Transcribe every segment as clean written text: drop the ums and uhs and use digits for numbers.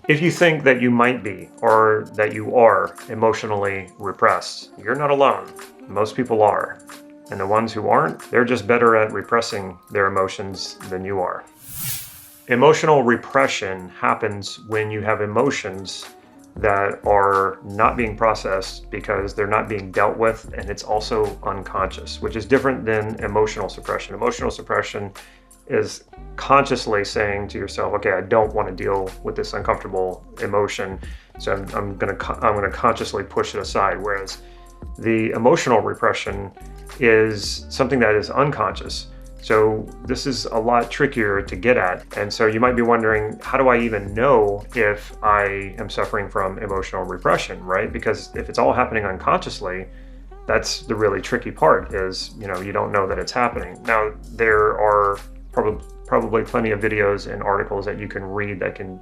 If you think that you might be or that you are emotionally repressed, you're not alone. Most people are. And the ones who aren't, they're just better at repressing their emotions than you are. Emotional repression happens when you have emotions that are not being processed because they're not being dealt with, and it's also unconscious, which is different than emotional suppression. Emotional suppression is consciously saying to yourself, okay, I don't want to deal with this uncomfortable emotion, so I'm gonna consciously push it aside. Whereas the emotional repression is something that is unconscious. So this is a lot trickier to get at. And so you might be wondering, how do I even know if I am suffering from emotional repression, right? Because if it's all happening unconsciously, that's the really tricky part is, you don't know that it's happening. Now, there are probably plenty of videos and articles that you can read that can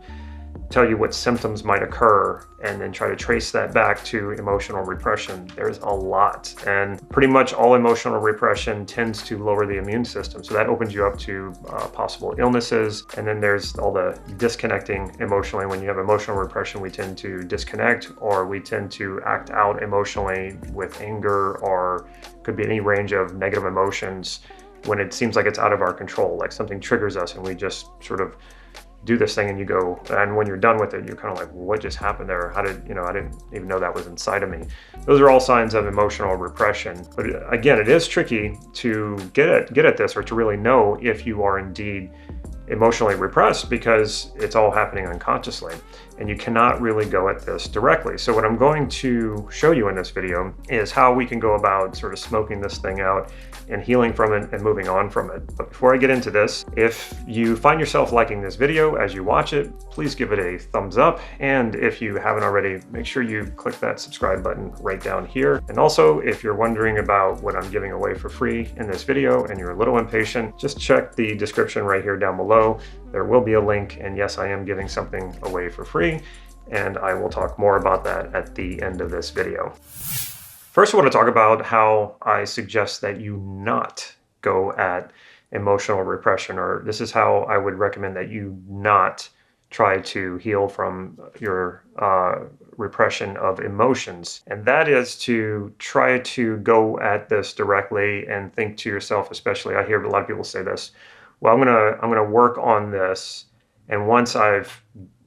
tell you what symptoms might occur and then try to trace that back to emotional repression. There's a lot, and pretty much all emotional repression tends to lower the immune system. So that opens you up to possible illnesses. And then there's all the disconnecting emotionally. When you have emotional repression, we tend to disconnect, or we tend to act out emotionally with anger, or could be any range of negative emotions when it seems like it's out of our control, like something triggers us and we just sort of do this thing and you go, and when you're done with it, you're kind of like, well, what just happened there? I didn't even know that was inside of me. Those are all signs of emotional repression. But again, it is tricky to get at this, or to really know if you are indeed emotionally repressed, because it's all happening unconsciously and you cannot really go at this directly. So what I'm going to show you in this video is how we can go about sort of smoking this thing out and healing from it and moving on from it. But before I get into this, if you find yourself liking this video as you watch it, please give it a thumbs up. And if you haven't already, make sure you click that subscribe button right down here. And also, if you're wondering about what I'm giving away for free in this video and you're a little impatient, just check the description right here down below. There will be a link, and yes, I am giving something away for free, and I will talk more about that at the end of this video. First, I want to talk about how I suggest that you not go at emotional repression, or this is how I would recommend that you not try to heal from your repression of emotions. And that is to try to go at this directly and think to yourself, especially, I hear a lot of people say this, well, I'm gonna work on this, and once I've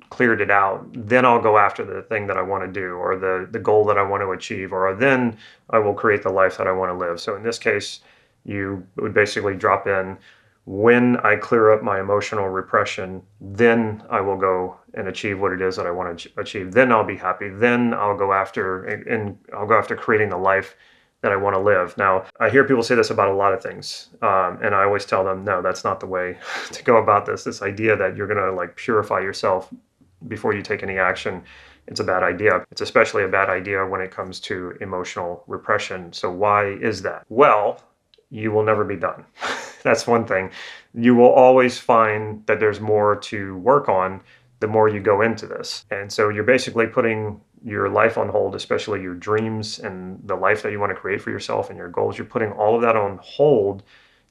cleared it out, then I'll go after the thing that I want to do, or the goal that I want to achieve, or then I will create the life that I want to live. So in this case, you would basically drop in, when I clear up my emotional repression, then I will go and achieve what it is that I want to achieve. Then I'll be happy. Then I'll go after, and I'll go after creating the life that I want to live. Now, I hear people say this about a lot of things, and I always tell them, no, that's not the way to go about this. This idea that you're going to like purify yourself before you take any action, it's a bad idea. It's especially a bad idea when it comes to emotional repression. So why is that? Well, you will never be done. That's one thing. You will always find that there's more to work on the more you go into this. And so you're basically putting your life on hold, especially your dreams and the life that you want to create for yourself and your goals. You're putting all of that on hold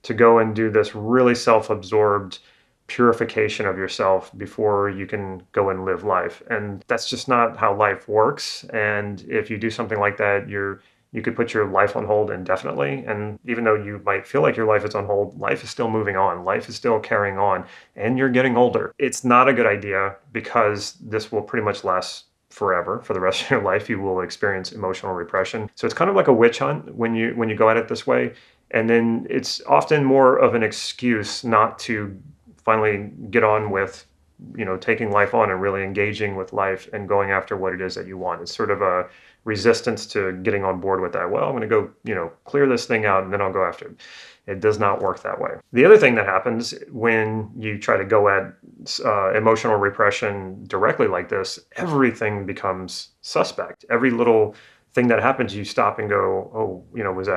to go and do this really self-absorbed purification of yourself before you can go and live life. And that's just not how life works. And if you do something like that, you could put your life on hold indefinitely. And even though you might feel like your life is on hold, life is still moving on. Life is still carrying on, and you're getting older. It's not a good idea, because this will pretty much last forever. For the rest of your life, you will experience emotional repression. So it's kind of like a witch hunt when you go at it this way. And then it's often more of an excuse not to finally get on with, taking life on and really engaging with life and going after what it is that you want. It's sort of a resistance to getting on board with that. Well, I'm going to go, clear this thing out and then I'll go after it. It does not work that way. The other thing that happens when you try to go at emotional repression directly like this, everything becomes suspect. Every little thing that happens, you stop and go, oh, was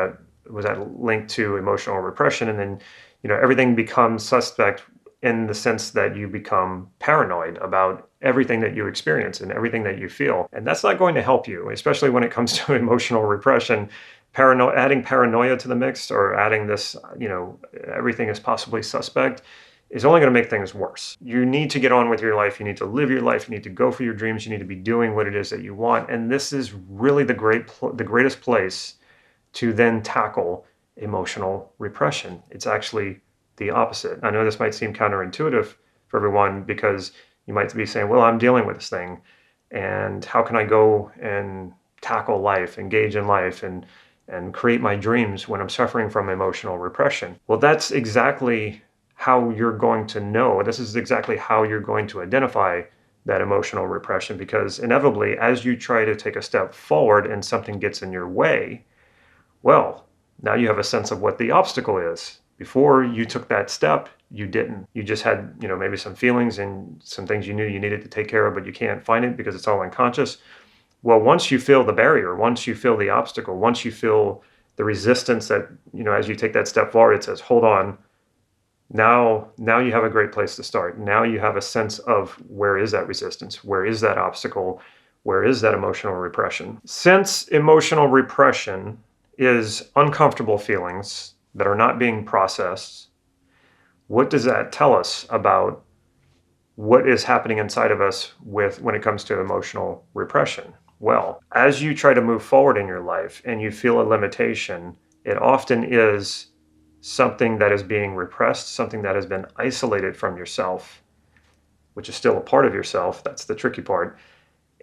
that linked to emotional repression? And then, everything becomes suspect in the sense that you become paranoid about everything that you experience and everything that you feel. And that's not going to help you, especially when it comes to emotional repression. Adding paranoia to the mix, or adding this, everything is possibly suspect, is only going to make things worse. You need to get on with your life. You need to live your life. You need to go for your dreams. You need to be doing what it is that you want. And this is really the greatest place to then tackle emotional repression. It's actually the opposite. I know this might seem counterintuitive for everyone because you might be saying, well, I'm dealing with this thing, and how can I go and tackle life, engage in life, and create my dreams when I'm suffering from emotional repression? Well, that's exactly how you're going to know. This is exactly how you're going to identify that emotional repression, because inevitably, as you try to take a step forward and something gets in your way, well, now you have a sense of what the obstacle is. Before you took that step, you didn't. You just had, maybe some feelings and some things you knew you needed to take care of, but you can't find it because it's all unconscious. Well, once you feel the barrier, once you feel the obstacle, once you feel the resistance that, as you take that step forward, it says, hold on. Now you have a great place to start. Now you have a sense of where is that resistance? Where is that obstacle? Where is that emotional repression? Since emotional repression is uncomfortable feelings that are not being processed, what does that tell us about what is happening inside of us when it comes to emotional repression? Well, as you try to move forward in your life and you feel a limitation, it often is something that is being repressed, something that has been isolated from yourself, which is still a part of yourself. That's the tricky part.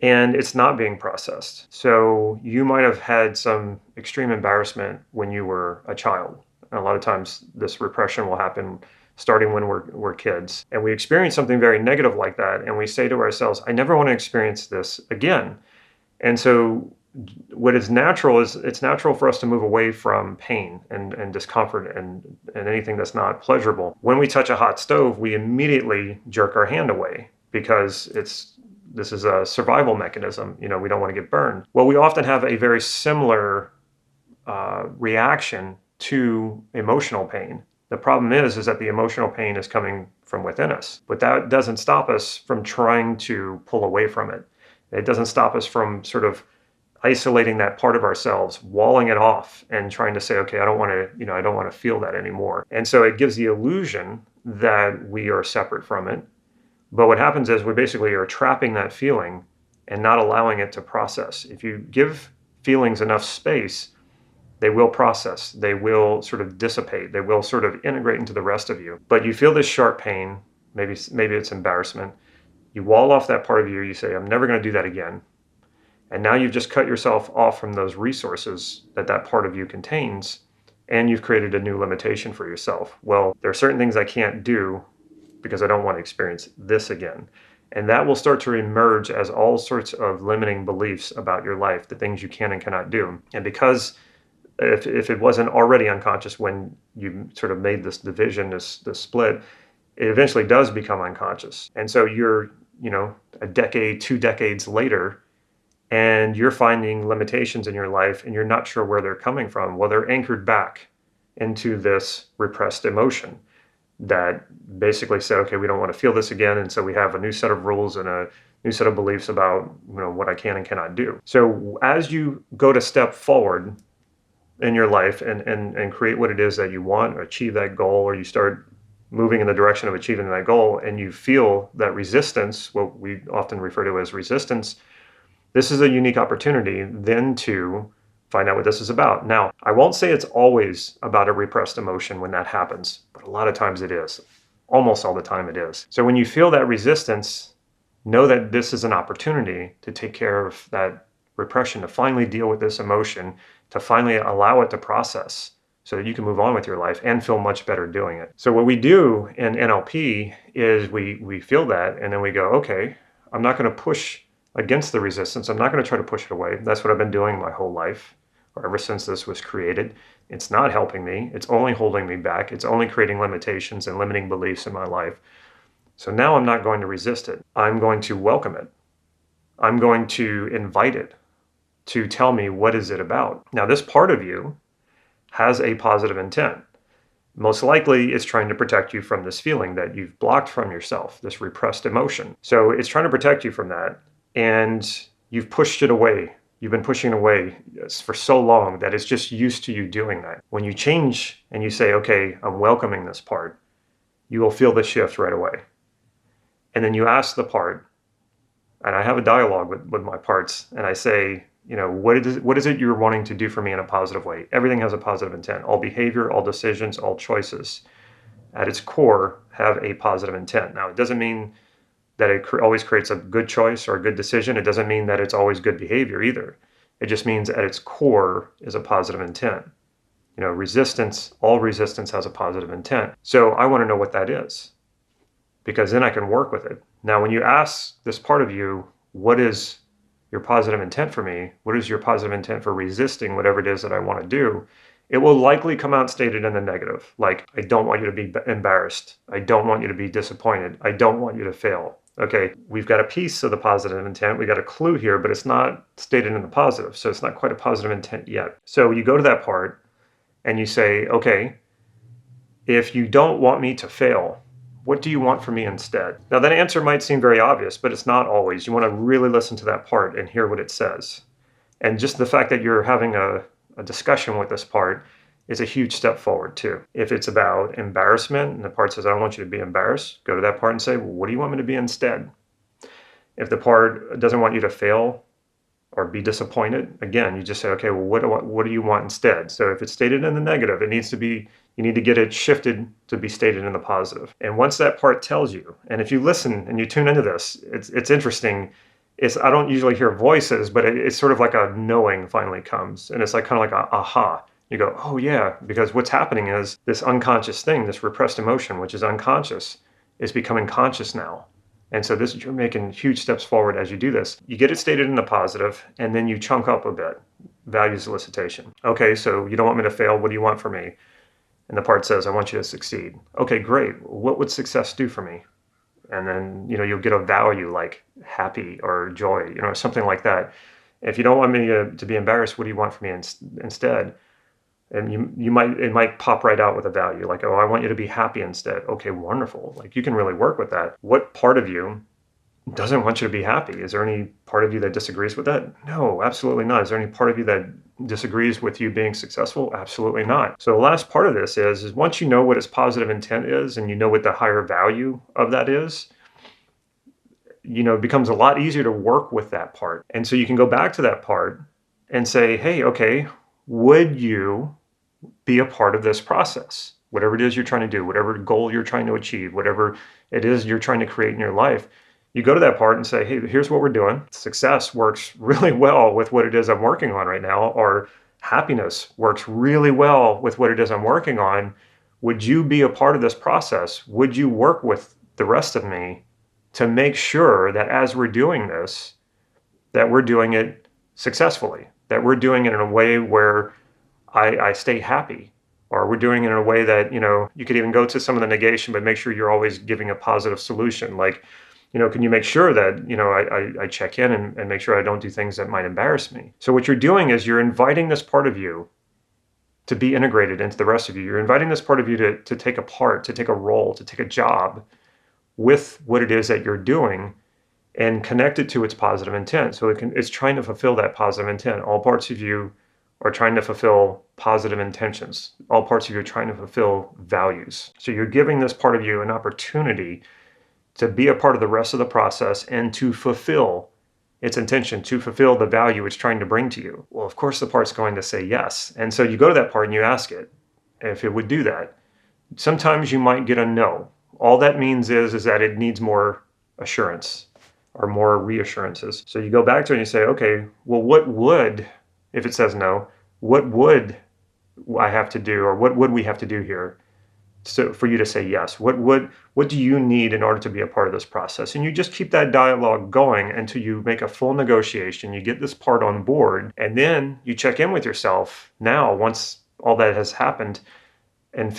And it's not being processed. So you might have had some extreme embarrassment when you were a child. And a lot of times this repression will happen starting when we're kids. And we experience something very negative like that. And we say to ourselves, I never want to experience this again. And so what is natural is it's natural for us to move away from pain and discomfort and anything that's not pleasurable. When we touch a hot stove, we immediately jerk our hand away because this is a survival mechanism. We don't want to get burned. Well, we often have a very similar reaction to emotional pain. The problem is that the emotional pain is coming from within us, but that doesn't stop us from trying to pull away from it. It doesn't stop us from sort of isolating that part of ourselves, walling it off and trying to say, okay, I don't want to feel that anymore. And so it gives the illusion that we are separate from it. But what happens is we basically are trapping that feeling and not allowing it to process. If you give feelings enough space, they will process. They will sort of dissipate. They will sort of integrate into the rest of you. But you feel this sharp pain, maybe it's embarrassment. You wall off that part of you. You say, I'm never going to do that again. And now you've just cut yourself off from those resources that part of you contains, and you've created a new limitation for yourself. Well, there are certain things I can't do because I don't want to experience this again. And that will start to emerge as all sorts of limiting beliefs about your life, the things you can and cannot do. And because if it wasn't already unconscious when you sort of made this division, this split, it eventually does become unconscious. And so you're, a decade, 2 decades later, and you're finding limitations in your life and you're not sure where they're coming from. Well, they're anchored back into this repressed emotion that basically said, okay, we don't want to feel this again. And so we have a new set of rules and a new set of beliefs about, what I can and cannot do. So as you go to step forward in your life and create what it is that you want or achieve that goal, or you start moving in the direction of achieving that goal and you feel that resistance, what we often refer to as resistance, this is a unique opportunity then to find out what this is about. Now, I won't say it's always about a repressed emotion when that happens, but a lot of times it is. Almost all the time it is. So when you feel that resistance, know that this is an opportunity to take care of that repression, to finally deal with this emotion, to finally allow it to process so that you can move on with your life and feel much better doing it. So what we do in NLP is we feel that and then we go, okay, I'm not going to push against the resistance. I'm not going to try to push it away. That's what I've been doing my whole life, or ever since this was created. It's not helping me. It's only holding me back. It's only creating limitations and limiting beliefs in my life. So now I'm not going to resist it. I'm going to welcome it. I'm going to invite it to tell me what is it about. Now, this part of you has a positive intent. Most likely it's trying to protect you from this feeling that you've blocked from yourself, this repressed emotion. So it's trying to protect you from that. And you've pushed it away. You've been pushing it away for so long that it's just used to you doing that. When you change and you say, okay, I'm welcoming this part, you will feel the shift right away. And then you ask the part, and I have a dialogue with my parts, and I say, what is it you're wanting to do for me in a positive way? Everything has a positive intent. All behavior, all decisions, all choices at its core have a positive intent. Now, it doesn't mean that it always creates a good choice or a good decision. It doesn't mean that it's always good behavior either. It just means at its core is a positive intent. Resistance, all resistance has a positive intent. So I want to know what that is, because then I can work with it. Now, when you ask this part of you, what is your positive intent for me? What is your positive intent for resisting whatever it is that I want to do? It will likely come out stated in the negative. Like, I don't want you to be embarrassed. I don't want you to be disappointed. I don't want you to fail. Okay, we've got a piece of the positive intent. We got a clue here, but it's not stated in the positive. So it's not quite a positive intent yet. So you go to that part and you say, okay, if you don't want me to fail, what do you want from me instead? Now, that answer might seem very obvious, but it's not always. You want to really listen to that part and hear what it says. And just the fact that you're having a discussion with this part is a huge step forward too. If it's about embarrassment and the part says, I don't want you to be embarrassed, go to that part and say, well, what do you want me to be instead? If the part doesn't want you to fail or be disappointed, again, you just say, okay, well, what do you want instead? So if it's stated in the negative, you need to get it shifted to be stated in the positive. And once that part tells you, and if you listen and you tune into this, it's interesting. I don't usually hear voices, but it's sort of like a knowing finally comes. And it's like kind of like a aha. You go, oh yeah, because what's happening is this unconscious thing, this repressed emotion, which is unconscious, is becoming conscious now. And so you're making huge steps forward as you do this. You get it stated in the positive, and then you chunk up a bit. Value solicitation. Okay, so you don't want me to fail. What do you want from me? And the part says, I want you to succeed. Okay, great. What would success do for me? And then, you'll get a value like happy or joy, something like that. If you don't want me to be embarrassed, what do you want from me instead? And it might pop right out with a value like, oh, I want you to be happy instead. Okay, wonderful. Like, you can really work with that. What part of you doesn't want you to be happy? Is there any part of you that disagrees with that? No, absolutely not. Is there any part of you that disagrees with you being successful? Absolutely not. So the last part of this is once you know what its positive intent is and you know what the higher value of that is, it becomes a lot easier to work with that part. And so you can go back to that part and say, hey, okay, would you be a part of this process? Whatever it is you're trying to do, whatever goal you're trying to achieve, whatever it is you're trying to create in your life, you go to that part and say, hey, here's what we're doing. Success works really well with what it is I'm working on right now, or happiness works really well with what it is I'm working on. Would you be a part of this process? Would you work with the rest of me to make sure that as we're doing this, that we're doing it successfully, that we're doing it in a way where I stay happy, or we're doing it in a way that, you could even go to some of the negation, but make sure you're always giving a positive solution. Like, can you make sure that, I check in and make sure I don't do things that might embarrass me? So what you're doing is you're inviting this part of you to be integrated into the rest of you. You're inviting this part of you to take a part, to take a role, to take a job with what it is that you're doing and connect it to its positive intent. So it's trying to fulfill that positive intent. All parts of you are trying to fulfill positive intentions. All parts of you are trying to fulfill values. So you're giving this part of you an opportunity to be a part of the rest of the process and to fulfill its intention, to fulfill the value it's trying to bring to you. Well, of course, the part's going to say yes. And so you go to that part and you ask it if it would do that. Sometimes you might get a no. All that means is that it needs more assurance or more reassurances. So you go back to it and you say, okay, well, what would, if it says no, what would I have to do, or what would we have to do here so for you to say yes? What do you need in order to be a part of this process? And you just keep that dialogue going until you make a full negotiation, you get this part on board, and then you check in with yourself now once all that has happened, and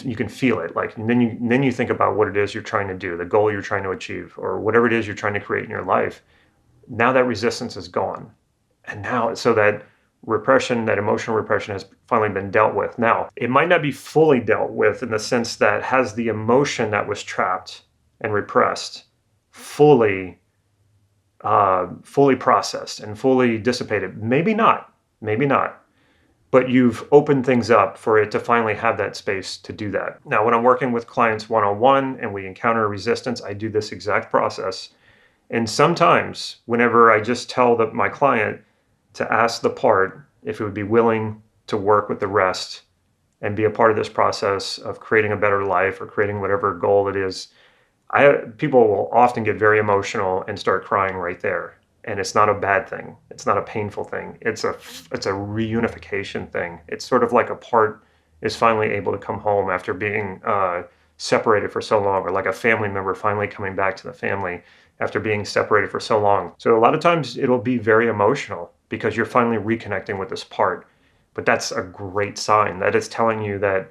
you can feel it. Like, and then you think about what it is you're trying to do, the goal you're trying to achieve, or whatever it is you're trying to create in your life. Now that resistance is gone. And now, so that repression, that emotional repression, has finally been dealt with. Now, it might not be fully dealt with in the sense that has the emotion that was trapped and repressed fully processed and fully dissipated. Maybe not. but you've opened things up for it to finally have that space to do that. Now, when I'm working with clients one-on-one and we encounter resistance, I do this exact process. And sometimes whenever I just tell my client to ask the part if it would be willing to work with the rest and be a part of this process of creating a better life or creating whatever goal it is, people will often get very emotional and start crying right there. And it's not a bad thing. It's not a painful thing. It's a reunification thing. It's sort of like a part is finally able to come home after being separated for so long, or like a family member finally coming back to the family after being separated for so long. So a lot of times it'll be very emotional because you're finally reconnecting with this part. But that's a great sign. That is telling you that,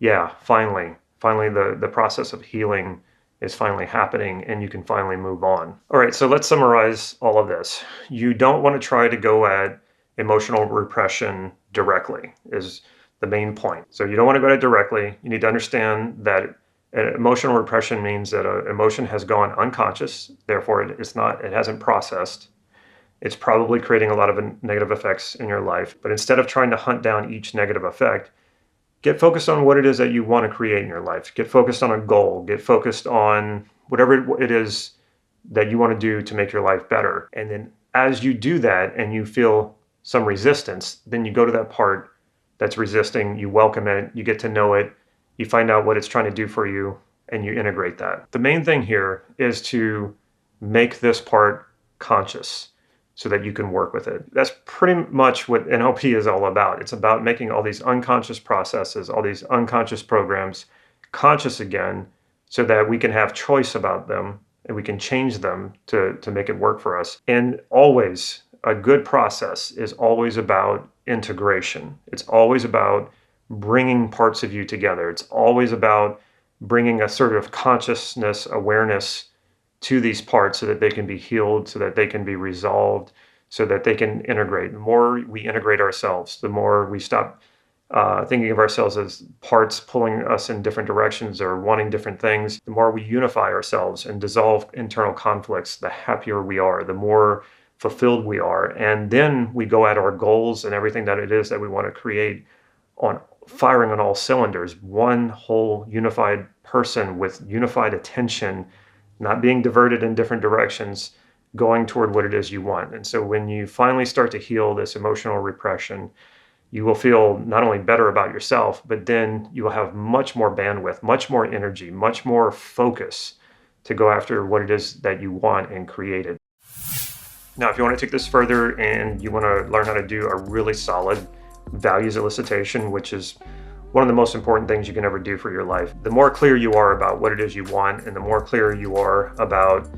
yeah, finally the process of healing is finally happening and you can finally move on. All right, so let's summarize all of this. You don't want to try to go at emotional repression directly is the main point. So you don't want to go at it directly. You need to understand that emotional repression means that an emotion has gone unconscious, therefore it hasn't processed. It's probably creating a lot of negative effects in your life. But instead of trying to hunt down each negative effect, get focused on what it is that you want to create in your life. Get focused on a goal. Get focused on whatever it is that you want to do to make your life better. And then as you do that and you feel some resistance, then you go to that part that's resisting, you welcome it, you get to know it, you find out what it's trying to do for you, and you integrate that. The main thing here is to make this part conscious so that you can work with it. That's pretty much what NLP is all about. It's about making all these unconscious processes, all these unconscious programs conscious again so that we can have choice about them and we can change them to make it work for us. And always, a good process is always about integration. It's always about bringing parts of you together. It's always about bringing a sort of consciousness, awareness to these parts so that they can be healed, so that they can be resolved, so that they can integrate. The more we integrate ourselves, the more we stop thinking of ourselves as parts pulling us in different directions or wanting different things, the more we unify ourselves and dissolve internal conflicts, the happier we are, the more fulfilled we are. And then we go at our goals and everything that it is that we want to create on firing on all cylinders, one whole unified person with unified attention, not being diverted in different directions, going toward what it is you want. And so when you finally start to heal this emotional repression, you will feel not only better about yourself, but then you will have much more bandwidth, much more energy, much more focus to go after what it is that you want and create it. Now, if you want to take this further and you want to learn how to do a really solid values elicitation, which is one of the most important things you can ever do for your life. The more clear you are about what it is you want and the more clear you are about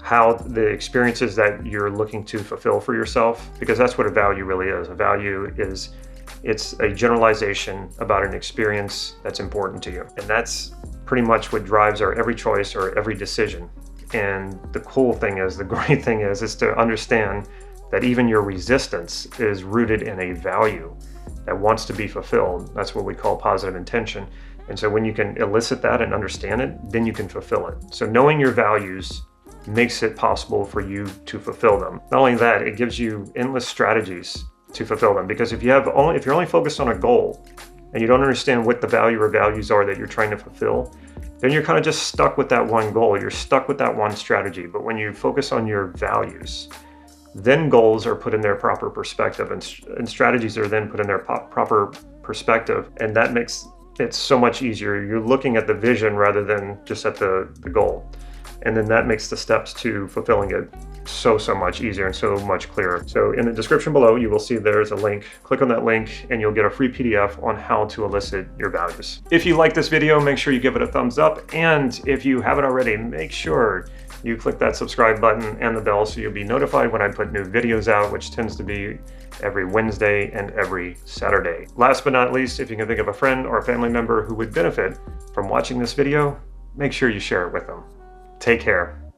how the experiences that you're looking to fulfill for yourself, because that's what a value really is. A value is, it's a generalization about an experience that's important to you. And that's pretty much what drives our every choice or every decision. And the cool thing is, the great thing is to understand that even your resistance is rooted in a value that wants to be fulfilled. That's what we call positive intention. And so when you can elicit that and understand it, then you can fulfill it. So knowing your values makes it possible for you to fulfill them. Not only that, it gives you endless strategies to fulfill them. Because if you're only focused on a goal and you don't understand what the value or values are that you're trying to fulfill, then you're kind of just stuck with that one goal. You're stuck with that one strategy. But when you focus on your values, then goals are put in their proper perspective and strategies are then put in their proper perspective. And that makes it so much easier. You're looking at the vision rather than just at the goal. And then that makes the steps to fulfilling it so much easier and so much clearer. So in the description below, you will see there's a link. Click on that link and you'll get a free PDF on how to elicit your values. If you like this video, make sure you give it a thumbs up. And if you haven't already, make sure you click that subscribe button and the bell so you'll be notified when I put new videos out, which tends to be every Wednesday and every Saturday. Last but not least, if you can think of a friend or a family member who would benefit from watching this video, make sure you share it with them. Take care.